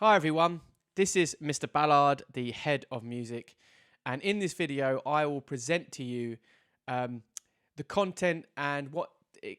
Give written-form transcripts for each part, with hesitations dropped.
Hi everyone, this is Mr. Ballard, the head of music, and in this video I will present to you the content and what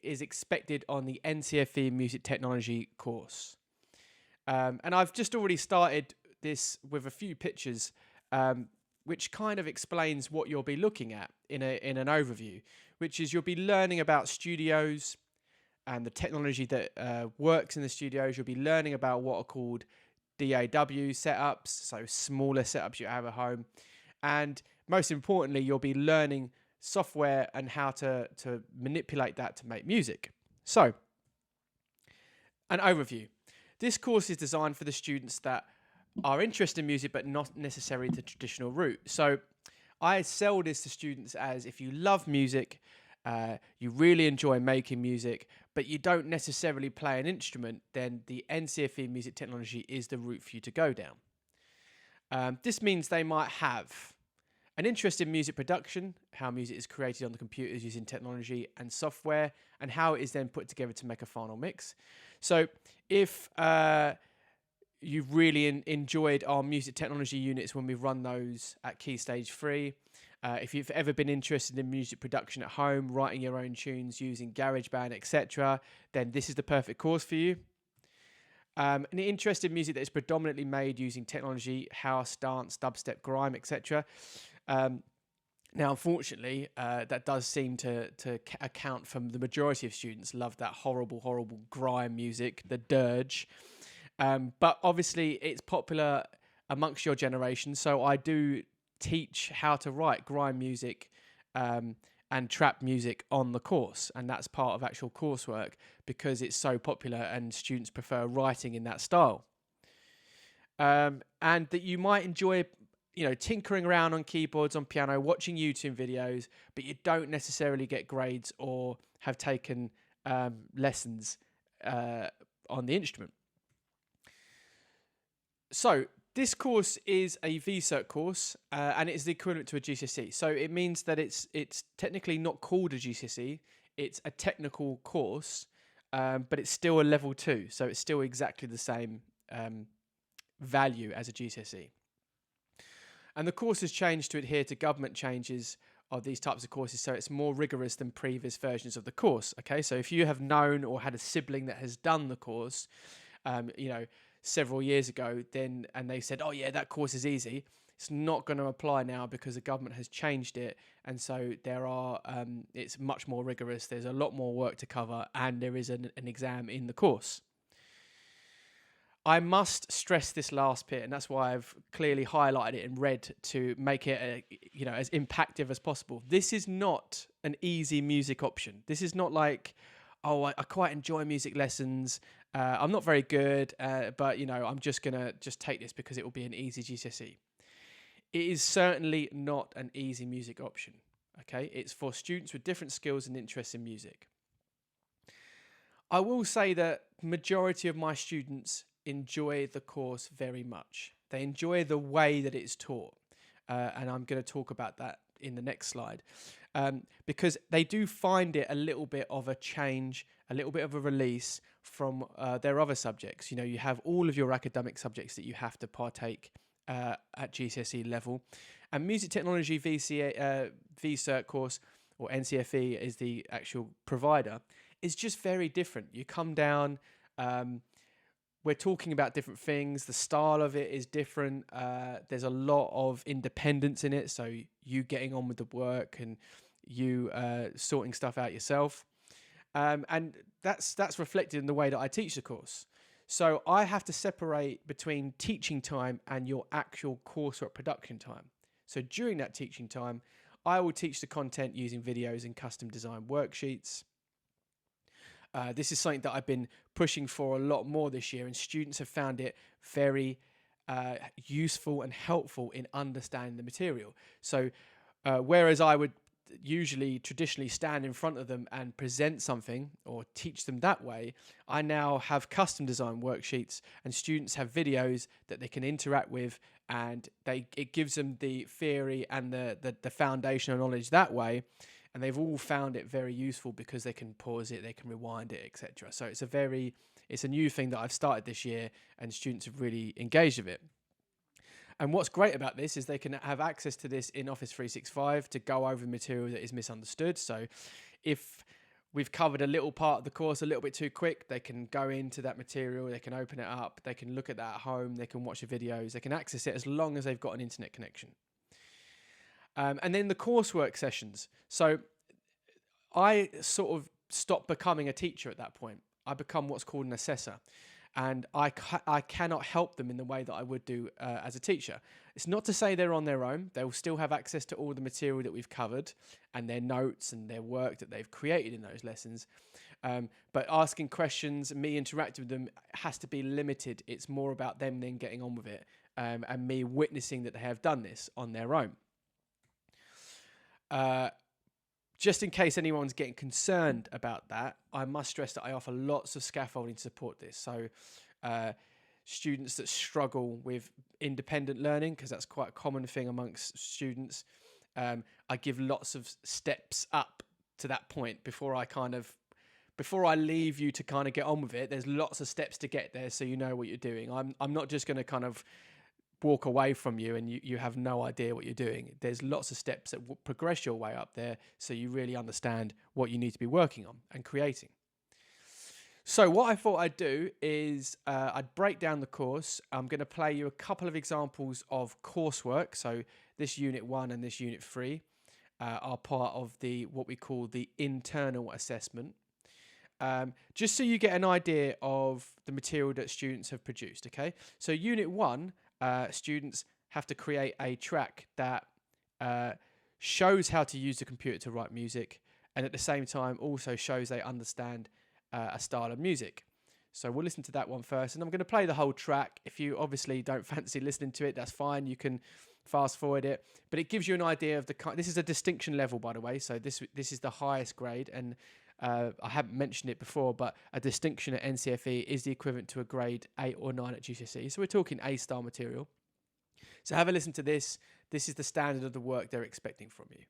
is expected on the NCFE Music Technology course. And I've just already started this with a few pictures which kind of explains what you'll be looking at in an overview, which is you'll be learning about studios and the technology that works in the studios. You'll be learning about what are called DAW setups, so smaller setups you have at home. And most importantly, you'll be learning software and how to manipulate that to make music. So, an overview. This course is designed for the students that are interested in music but not necessarily the traditional route. So, I sell this to students as if you love music, you really enjoy making music, but you don't necessarily play an instrument, then the NCFE Music Technology is the route for you to go down. This means they might have an interest in music production, how music is created on the computers using technology and software, and how it is then put together to make a final mix. So if you've really enjoyed our music technology units when we run those at Key Stage 3, if you've ever been interested in music production at home, writing your own tunes using GarageBand, etc., then this is the perfect course for you. An interest in music that is predominantly made using technology, house, dance, dubstep, grime, etc. Now, unfortunately, that does seem to account for the majority of students love that horrible grime music, the dirge. But obviously, it's popular amongst your generation, so I do teach how to write grime music and trap music on the course, and that's part of actual coursework because it's so popular and students prefer writing in that style. And that you might enjoy, tinkering around on keyboards, on piano, watching YouTube videos, but you don't necessarily get grades or have taken lessons on the instrument. So this course is a VCert course, and it is the equivalent to a GCSE. So it means that it's technically not called a GCSE. It's a technical course, but it's still a level 2. So it's still exactly the same value as a GCSE. And the course has changed to adhere to government changes of these types of courses, so it's more rigorous than previous versions of the course. Okay, so if you have known or had a sibling that has done the course, several years ago, and they said, oh yeah, that course is easy, it's not going to apply now because the government has changed it, and so it's much more rigorous. There's a lot more work to cover, and there is an exam in the course. I must stress this last bit, and that's why I've clearly highlighted it in red to make it as impactful as possible. This is not an easy music option. This is not like, oh, I quite enjoy music lessons. I'm not very good, but I'm just gonna take this because it will be an easy GCSE. It is certainly not an easy music option. Okay, it's for students with different skills and interests in music. I will say that majority of my students enjoy the course very much. They enjoy the way that it's taught, and I'm going to talk about that in the next slide. Because they do find it a little bit of a change, a little bit of a release from their other subjects. You have all of your academic subjects that you have to partake at GCSE level. And Music Technology VCert course, or NCFE is the actual provider, is just very different. You come down, we're talking about different things. The style of it is different. There's a lot of independence in it, so you getting on with the work and you sorting stuff out yourself. And that's reflected in the way that I teach the course. So I have to separate between teaching time and your actual coursework production time. So during that teaching time, I will teach the content using videos and custom design worksheets. This is something that I've been pushing for a lot more this year, and students have found it very useful and helpful in understanding the material. So whereas I would usually traditionally stand in front of them and present something or teach them that way, I now have custom design worksheets, and students have videos that they can interact with, and it gives them the theory and the foundational knowledge that way. And they've all found it very useful because they can pause it, they can rewind it, etc. So it's a very It's a new thing that I've started this year, and students have really engaged with it. And what's great about this is they can have access to this in Office 365 to go over the material that is misunderstood. So if we've covered a little part of the course a little bit too quick, they can go into that material, they can open it up, they can look at that at home, they can watch the videos, they can access it as long as they've got an internet connection. And then the coursework sessions. So I sort of stopped becoming a teacher at that point. I become what's called an assessor. And I cannot help them in the way that I would do as a teacher. It's not to say they're on their own. They'll still have access to all the material that we've covered and their notes and their work that they've created in those lessons. But asking questions, me interacting with them has to be limited. It's more about them then getting on with it and me witnessing that they have done this on their own. Just in case anyone's getting concerned about that, I must stress that I offer lots of scaffolding to support this. So students that struggle with independent learning, because that's quite a common thing amongst students, I give lots of steps up to that point before I leave you to kind of get on with it. There's lots of steps to get there so you know what you're doing. I'm not just going to kind of walk away from you and you have no idea what you're doing. There's lots of steps that will progress your way up there so you really understand what you need to be working on and creating. So what I thought I'd do is I'd break down the course. I'm going to play you a couple of examples of coursework. So this Unit 1 and this Unit 3 are part of what we call the internal assessment. Just so you get an idea of the material that students have produced, okay? So Unit 1, students have to create a track that shows how to use the computer to write music, and at the same time also shows they understand a style of music. So we'll listen to that one first, and I'm going to play the whole track. If you obviously don't fancy listening to it, that's fine. You can fast forward it, but it gives you an idea of this is a distinction level, by the way. So this is the highest grade, and I haven't mentioned it before, but a distinction at NCFE is the equivalent to a grade 8 or 9 at GCSE. So we're talking A-star material. So have a listen to this. This is the standard of the work they're expecting from you.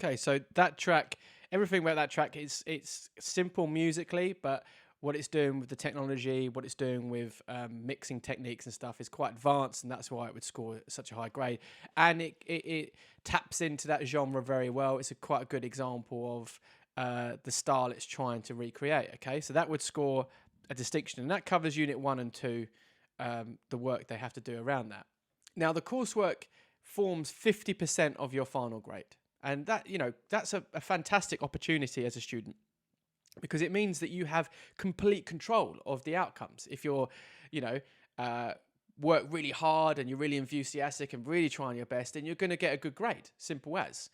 Okay, so that track, everything about that track it's simple musically, but what it's doing with the technology, what it's doing with mixing techniques and stuff is quite advanced, and that's why it would score such a high grade. And it taps into that genre very well. It's quite a good example of the style it's trying to recreate. Okay, so that would score a distinction, and that covers Unit 1 and 2, the work they have to do around that. Now, the coursework forms 50% of your final grade. And that, that's a fantastic opportunity as a student, because it means that you have complete control of the outcomes. If you're, work really hard and you're really enthusiastic and really trying your best, then you're going to get a good grade. Simple as.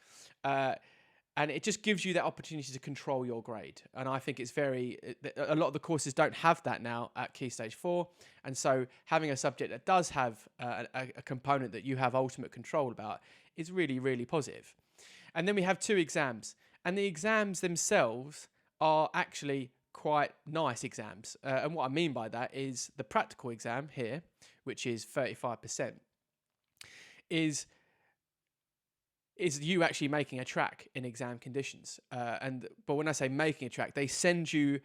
And it just gives you that opportunity to control your grade. And I think a lot of the courses don't have that now at Key Stage 4. And so having a subject that does have a component that you have ultimate control about is really, really positive. And then we have 2 exams. And the exams themselves are actually quite nice exams. And what I mean by that is the practical exam here, which is 35%, is you actually making a track in exam conditions. But when I say making a track, they send you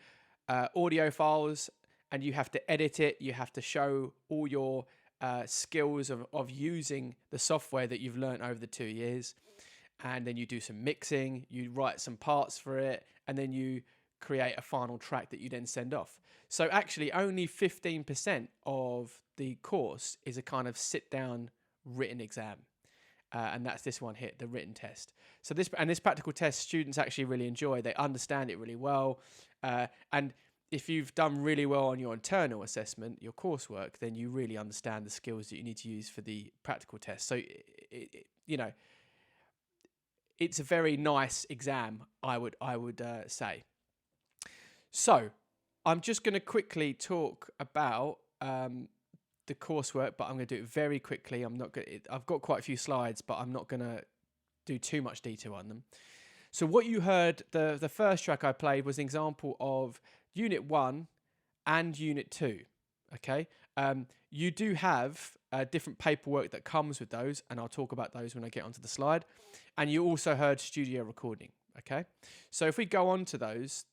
audio files and you have to edit it. You have to show all your skills of using the software that you've learned over the 2 years. And then you do some mixing, you write some parts for it, and then you create a final track that you then send off. So actually only 15% of the course is a kind of sit-down written exam. And that's this one here, the written test. So this practical test, students actually really enjoy. They understand it really well. And if you've done really well on your internal assessment, your coursework, then you really understand the skills that you need to use for the practical test. So, it's a very nice exam, I would say. So I'm just going to quickly talk about the coursework, but I'm going to do it very quickly. I've got quite a few slides, but I'm not going to do too much detail on them. So what you heard, the first track I played was an example of Unit 1 and Unit 2. Okay, you do have different paperwork that comes with those, and I'll talk about those when I get onto the slide. And you also heard studio recording. Okay, so if we go on to those,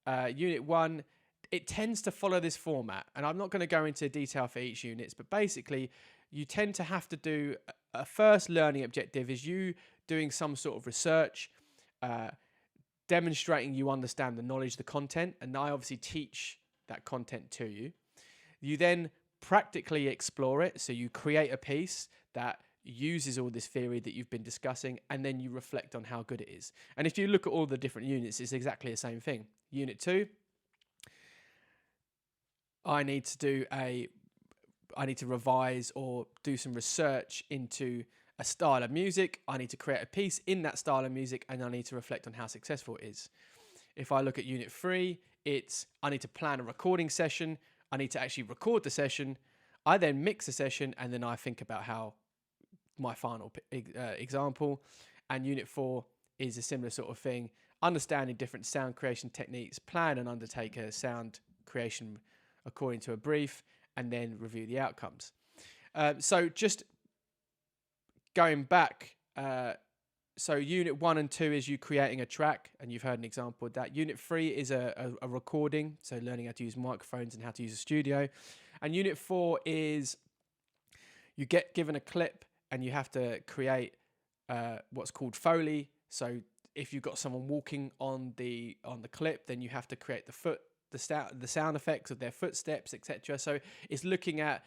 Unit 1, it tends to follow this format, and I'm not going to go into detail for each unit, but basically you tend to have to do a first learning objective is you doing some sort of research, demonstrating you understand the knowledge, the content, and I obviously teach that content to you. You then practically explore it, so you create a piece that uses all this theory that you've been discussing, and then you reflect on how good it is. And if you look at all the different units, it's exactly the same thing. Unit 2, I need to revise or do some research into a style of music. I need to create a piece in that style of music, and I need to reflect on how successful it is. If I look at Unit 3, I need to plan a recording session. I need to actually record the session. I then mix the session, and then I think about how my final example. And Unit 4 is a similar sort of thing. Understanding different sound creation techniques, plan and undertake a sound creation according to a brief, and then review the outcomes. So just going back, so Unit 1 and 2 is you creating a track, and you've heard an example of that. Unit 3 is a recording, so learning how to use microphones and how to use a studio. And Unit 4 is you get given a clip, and you have to create what's called Foley. So if you've got someone walking on the clip, then you have to create the sound effects of their footsteps, etc. So it's looking at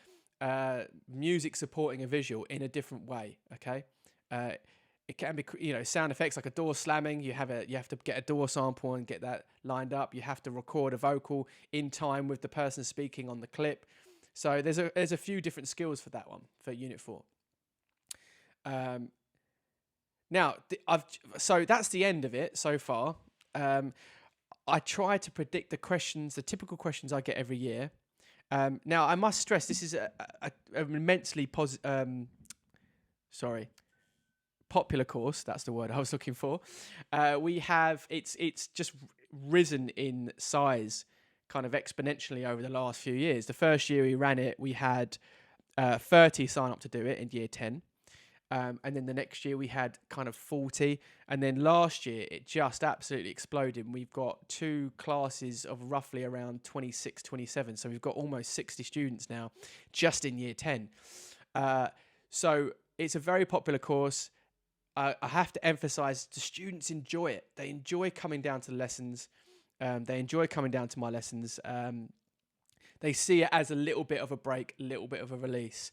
music supporting a visual in a different way. Okay, it can be sound effects like a door slamming. You have to get a door sample and get that lined up. You have to record a vocal in time with the person speaking on the clip. So there's a few different skills for that one for Unit 4. Now, so that's the end of it so far. I try to predict the typical questions I get every year. Now, I must stress this is an immensely popular course. That's the word I was looking for. It's just risen in size kind of exponentially over the last few years. The first year we ran it, we had 30 sign up to do it in year 10. And then the next year we had kind of 40. And then last year it just absolutely exploded. We've got 2 classes of roughly around 26, 27. So we've got almost 60 students now just in year 10. So it's a very popular course. I have to emphasize the students enjoy it. They enjoy coming down to the lessons. They enjoy coming down to my lessons. They see it as a little bit of a break, a little bit of a release.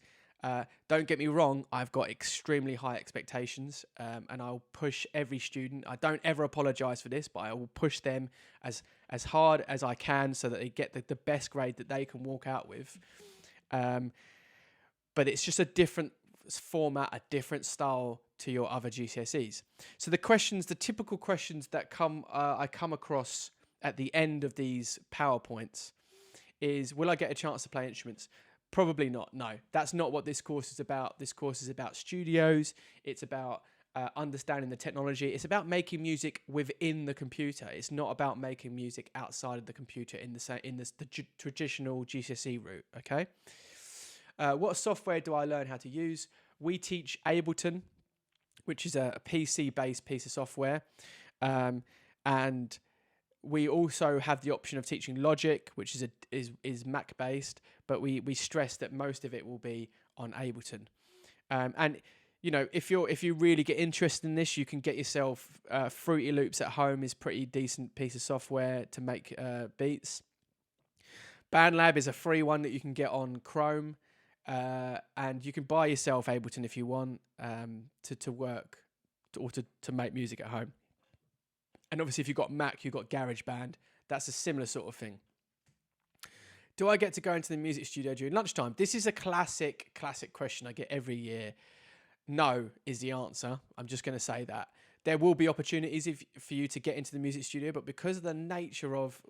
Don't get me wrong, I've got extremely high expectations, and I'll push every student. I don't ever apologize for this, but I will push them as hard as I can so that they get the best grade that they can walk out with. But it's just a different format, a different style to your other GCSEs. So the typical questions that I come across at the end of these PowerPoints is, will I get a chance to play instruments? Probably not. No, that's not what this course is about. This course is about studios. It's about understanding the technology. It's about making music within the computer. It's not about making music outside of the computer in the traditional GCSE route. Okay. What software do I learn how to use? We teach Ableton, which is a PC-based piece of software, and we also have the option of teaching Logic, which is Mac-based, but we stress that most of it will be on Ableton. And you know, if you really get interested in this, you can get yourself Fruity Loops at home is pretty decent piece of software to make beats. BandLab is a free one that you can get on Chrome. And you can buy yourself Ableton if you want to work or to make music at home. And obviously, if you've got Mac, you've got GarageBand. That's a similar sort of thing. Do I get to go into the music studio during lunchtime? This is a classic question I get every year. No is the answer. I'm just going to say that. There will be opportunities for you to get into the music studio, but because of the nature of,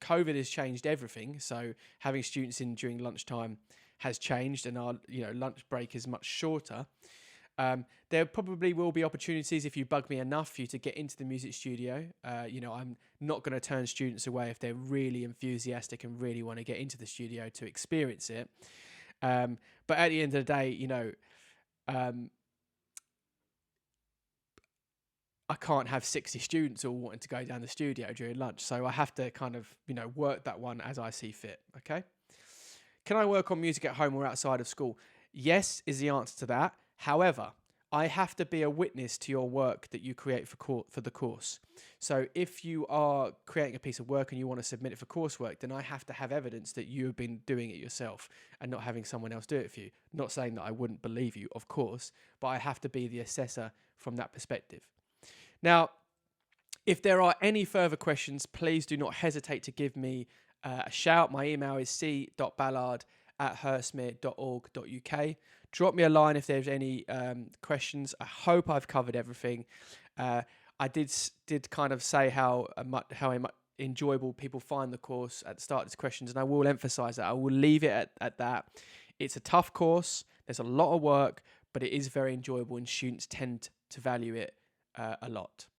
COVID has changed everything. So having students in during lunchtime has changed, and our lunch break is much shorter. There probably will be opportunities if you bug me enough for you to get into the music studio. I'm not going to turn students away if they're really enthusiastic and really want to get into the studio to experience it. But at the end of the day, I can't have 60 students all wanting to go down the studio during lunch. So I have to kind of, work that one as I see fit. Okay. Can I work on music at home or outside of school? Yes is the answer to that. However, I have to be a witness to your work that you create for the course. So if you are creating a piece of work and you want to submit it for coursework, then I have to have evidence that you have been doing it yourself and not having someone else do it for you. Not saying that I wouldn't believe you, of course, but I have to be the assessor from that perspective. Now, if there are any further questions, please do not hesitate to give me a shout. My email is c.ballard@hurstmere.org.uk. Drop me a line if there's any questions. I hope I've covered everything. I did kind of say how enjoyable people find the course at the start of these questions, and I will emphasize that. I will leave it at that. It's a tough course. There's a lot of work, but it is very enjoyable, and students tend to value it a lot.